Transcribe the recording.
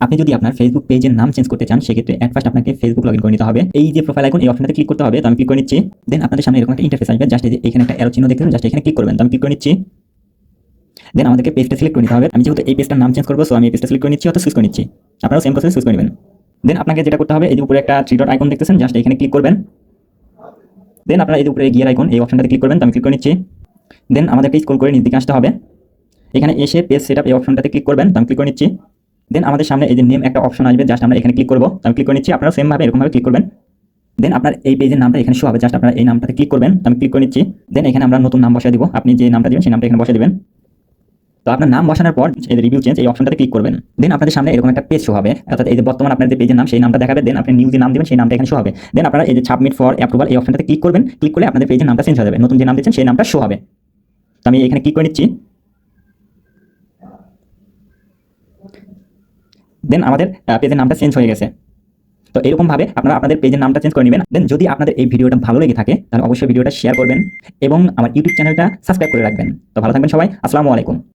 আপনি যদি আপনার ফেসবুক পেজের নাম চেঞ্জ করতে চান সেক্ষেত্রে এট ফার্স্ট আপনাকে ফেসবুক লগইন করে নিতে হবে। এই যে প্রোফাইল আইকন এই অপশনটাতে ক্লিক করতে হবে। তো আমি ক্লিক করে নিচ্ছি। দেন আপনাদের সামনে এরকম একটা ইন্টারফেস আসবে। জাস্ট এই যে এখানে একটা অ্যারো চিহ্ন দেখতেছেন, জাস্ট এখানে ক্লিক করবেন। তো আমি ক্লিক করে নিচ্ছি। দেন আমাদেরকে পেজটা সিলেক্ট করে নিতে হবে। আমি যেহেতু এই পেজটার নাম চেঞ্জ করবো, সো আমি এই পেজটা সিলেক্ট করে নিচ্ছি অথবা সুইচ করে নিচ্ছি। আপনারাও সেম প্রসেস সুইচ করে নেবেন। দেন আপনাকে যেটা করতে হবে, এই যে উপরে একটা থ্রি ডট আইকন দেখতেছেন, জাস্ট এখানে ক্লিক করবেন। দেন আপনারা এই যে উপরে গিয়ার আইকন এই অপশনটাতে ক্লিক করবেন। তো আমি ক্লিক করে নিচ্ছি। দেন আমাদেরকে স্ক্রল করে নিচ দিকে আসতে হবে। এখানে এসে পেজ সেটআপ এই অপশনটাতে ক্লিক করবেন। তো আমি ক্লিক করে নিচ্ছি। দেন আমাদের সামনে এই যে নেম একটা অপশন আসবে, জাস্ট আমরা এখানে ক্লিক করব। তো আমি ক্লিক করে নিচ্ছি। আপনারা সেম ভাবে এরকম ভাবে ক্লিক করবেন। দেন আপনার এই পেজের নামটা এখানে শো হবে, জাস্ট আপনারা এই নামটাতে ক্লিক করবেন। তো আমি ক্লিক করে নিচ্ছি। দেন এখানে আমরা নতুন নাম বসায় দিব। আপনি যে নামটা দিবেন সেই নামটা এখানে বসায় দিবেন। তো আপনার নাম বসানোর পর এই যে রিভিউ চেঞ্জ এই অপশনটাতে ক্লিক করবেন। দেন আপনাদের সামনে এরকম একটা পেজ শো হবে, অর্থাৎ এই যে বর্তমান আপনার যে পেজের নাম সেই নামটা দেখাবে। দেন আপনি নিউ যে নাম দিবেন সেই নামটা এখানে শো হবে। দেন আপনারা এই যে সাবমিট ফর অ্যাপ্রুভাল এই অপশনটাতে ক্লিক করবেন। ক্লিক করলে আপনাদের পেজের নামটা চেঞ্জ হয়ে যাবে, নতুন যে নাম দিচ্ছেন সেই নামটা শো হবে। তো আমি এখানে ক্লিক করে নিচ্ছি। দেন আমাদের পেজের নামটা চেঞ্জ হয়ে গেছে। তো এরকম ভাবে আপনারা আপনাদের পেজের নামটা চেঞ্জ করে নেবেন। দেন যদি আপনাদের এই ভিডিওটা ভালো লেগে থাকে তাহলে অবশ্যই ভিডিওটা শেয়ার করবেন এবং আমার ইউটিউব চ্যানেলটা সাবস্ক্রাইব করে রাখবেন। তো ভালো থাকবেন সবাই। আসসালামু আলাইকুম।